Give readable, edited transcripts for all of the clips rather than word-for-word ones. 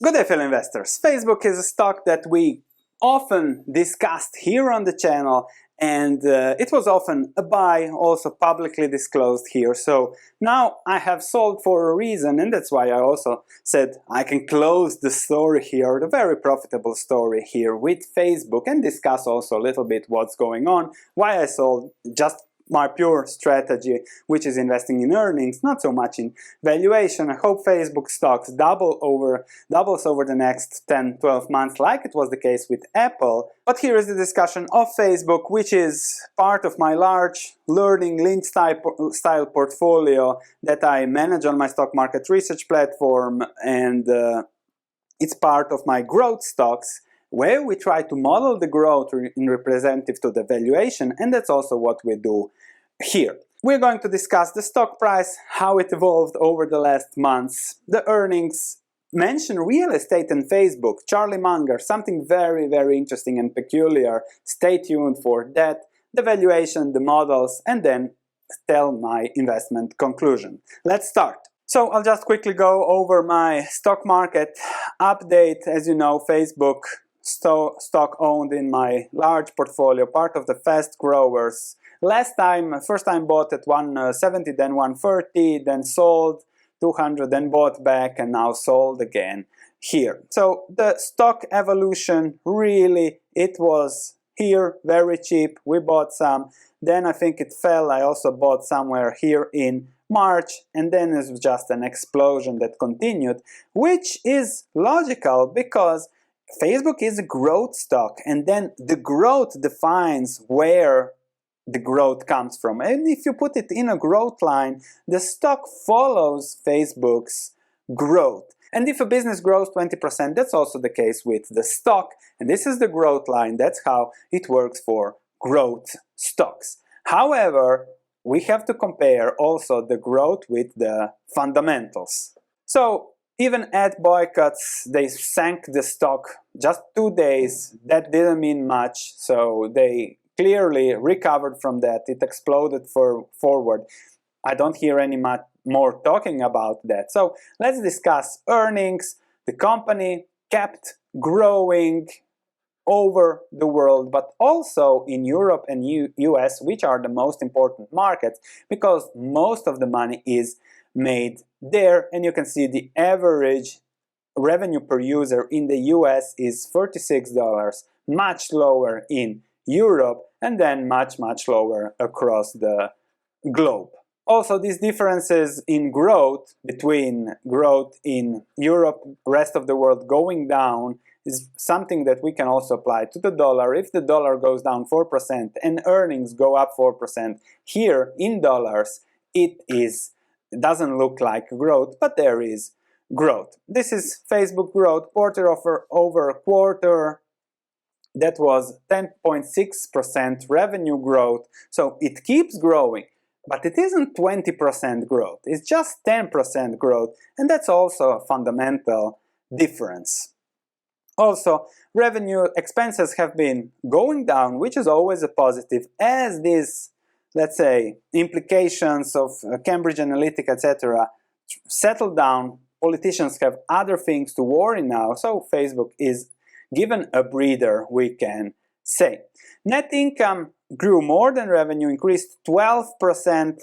Good day, fellow investors. Facebook is a stock that we often discussed here on the channel, and it was often a buy, also publicly disclosed here. So now I have sold for a reason, and that's why I also said I can close the story here, the very profitable story here with Facebook, and discuss also a little bit what's going on, why I sold, just my pure strategy, which is investing in earnings, not so much in valuation. I hope Facebook stocks doubles over the next 10-12 months, like it was the case with Apple. But here is the discussion of Facebook, which is part of my large learning link style portfolio that I manage on my stock market research platform, and it's part of my growth stocks, where we try to model the growth in representative to the valuation, and that's also what we do here. We're going to discuss the stock price, how it evolved over the last months, the earnings, mention real estate and Facebook, Charlie Munger, something very, very interesting and peculiar. Stay tuned for that, the valuation, the models, and then tell my investment conclusion. Let's start. So I'll just quickly go over my stock market update. As you know, Facebook stock owned in my large portfolio, part of the fast growers. First time bought at 170, then 130, then sold 200, then bought back, and now sold again here. So the stock evolution, really, it was here very cheap. We bought some, then I think it fell. I also bought somewhere here in March, and then it was just an explosion that continued, which is logical because Facebook is a growth stock, and then the growth defines where the growth comes from. And if you put it in a growth line, the stock follows Facebook's growth. And if a business grows 20%, that's also the case with the stock. And this is the growth line. That's how it works for growth stocks. However, we have to compare also the growth with the fundamentals. So even ad boycotts, they sank the stock just 2 days. That didn't mean much, so they clearly recovered from that. It exploded forward. I don't hear any more talking about that. So let's discuss earnings. The company kept growing over the world, but also in Europe and US, which are the most important markets, because most of the money is made there. And you can see the average revenue per user in the US is $36, much lower in Europe, and then much lower across the globe. Also, these differences in growth between growth in Europe, rest of the world going down, is something that we can also apply to the dollar. If the dollar goes down 4% and earnings go up 4%, here in dollars, it doesn't look like growth, but there is growth. This is Facebook growth quarter over quarter. That was 10.6% revenue growth. So it keeps growing, but it isn't 20% growth. It's just 10% growth, and that's also a fundamental difference. Also, revenue expenses have been going down, which is always a positive, as these, let's say, implications of Cambridge Analytica, etc., settle down. Politicians have other things to worry now, so Facebook is given a breather, we can say. Net income grew more than revenue, increased 12%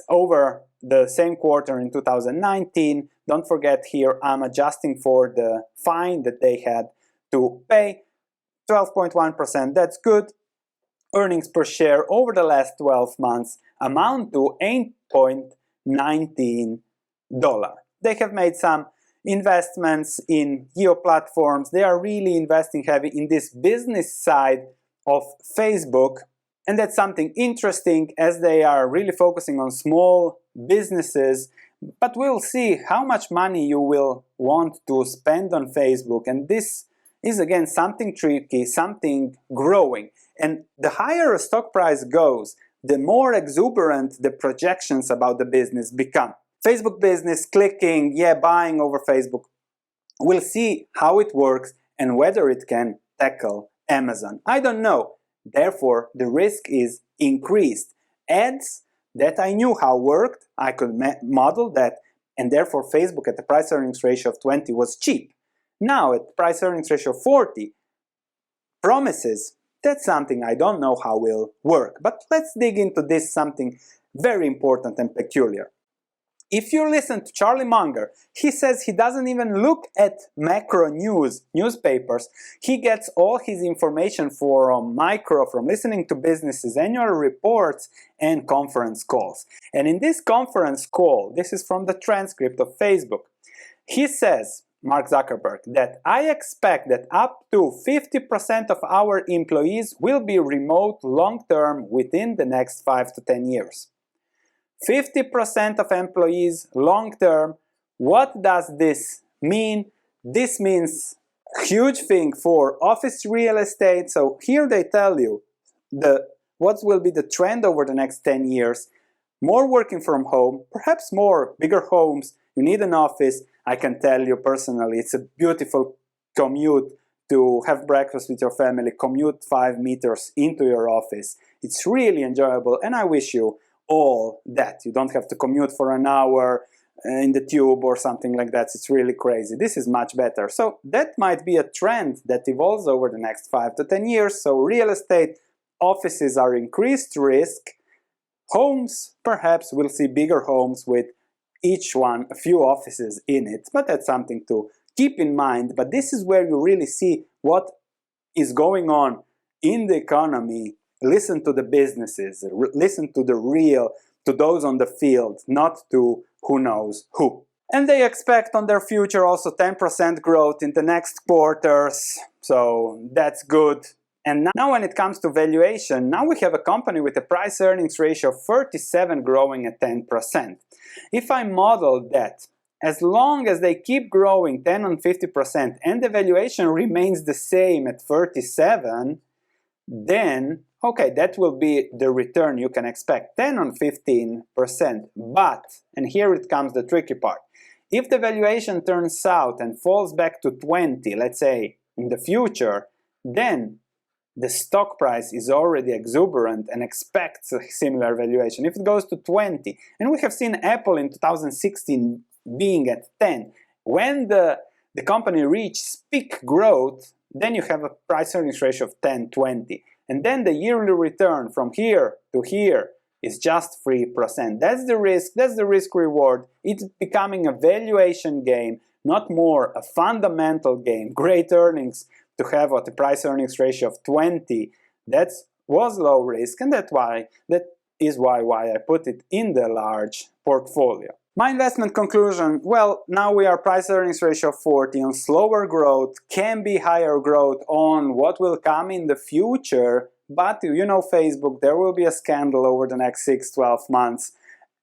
over the same quarter in 2019. Don't forget here I'm adjusting for the fine that they had to pay. 12.1%, that's good. Earnings per share over the last 12 months amount to $8.19. They have made some investments in geo platforms. They are really investing heavy in this business side of Facebook, and that's something interesting, as they are really focusing on small businesses. But we'll see how much money you will want to spend on Facebook, and this is again something tricky, something growing. And the higher a stock price goes, the more exuberant the projections about the business become. Facebook business, clicking, buying over Facebook. We'll see how it works and whether it can tackle Amazon. I don't know. Therefore, the risk is increased. Ads that I knew how worked, I could model that, and therefore Facebook at the price-earnings ratio of 20 was cheap. Now at price earnings ratio 40, promises, that's something I don't know how will work. But let's dig into this, something very important and peculiar. If you listen to Charlie Munger, he says he doesn't even look at macro newspapers. He gets all his information from micro, from listening to businesses, annual reports, and conference calls. And in this conference call, this is from the transcript of Facebook, he says, Mark Zuckerberg, that I expect that up to 50% of our employees will be remote long-term within the next 5 to 10 years. 50% of employees long-term. What does this mean? This means a huge thing for office real estate. So here they tell you what will be the trend over the next 10 years. More working from home, perhaps more bigger homes. You need an office. I can tell you personally, it's a beautiful commute to have breakfast with your family, commute 5 meters into your office. It's really enjoyable, and I wish you all that. You don't have to commute for an hour in the tube or something like that. It's really crazy. This is much better. So that might be a trend that evolves over the next 5 to 10 years. So real estate offices are increased risk. Homes, perhaps we'll see bigger homes with each one a few offices in it, but that's something to keep in mind. But this is where you really see what is going on in the economy. Listen to the businesses, listen to those on the field, not to who knows who. And they expect on their future also 10% growth in the next quarters, so that's good. And now when it comes to valuation, now we have a company with a price earnings ratio of 37 growing at 10%. If I model that, as long as they keep growing 10 and 50% and the valuation remains the same at 37, then, okay, that will be the return you can expect, 10 and 15%. But, and here it comes the tricky part, if the valuation turns south and falls back to 20, let's say, in the future, then the stock price is already exuberant and expects a similar valuation. If it goes to 20, and we have seen Apple in 2016 being at 10, when the company reaches peak growth, then you have a price earnings ratio of 10, 20. And then the yearly return from here to here is just 3%. That's the risk reward. It's becoming a valuation game, not more a fundamental game. Great earnings to have at the price earnings ratio of 20. That was low risk, and that is why I put it in the large portfolio. My investment conclusion, well, now we are price earnings ratio of 40 on slower growth, can be higher growth on what will come in the future, but you know Facebook, there will be a scandal over the next 6-12 months,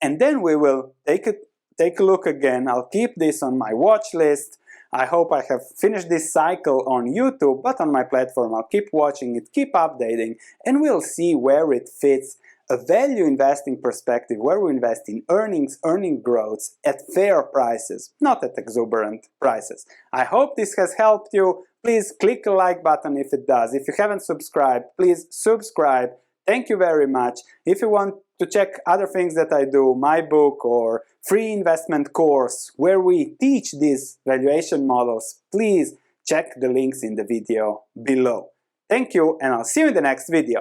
and then we will take a look again. I'll keep this on my watch list. I hope I have finished this cycle on YouTube, but on my platform I'll keep watching it, keep updating, and we'll see where it fits a value investing perspective, where we invest in earning growths at fair prices, not at exuberant prices. I hope this has helped you. Please click the like button if it does. If you haven't subscribed, please subscribe. Thank you very much. If you want to check other things that I do, my book or free investment course where we teach these valuation models, please check the links in the video below. Thank you, and I'll see you in the next video.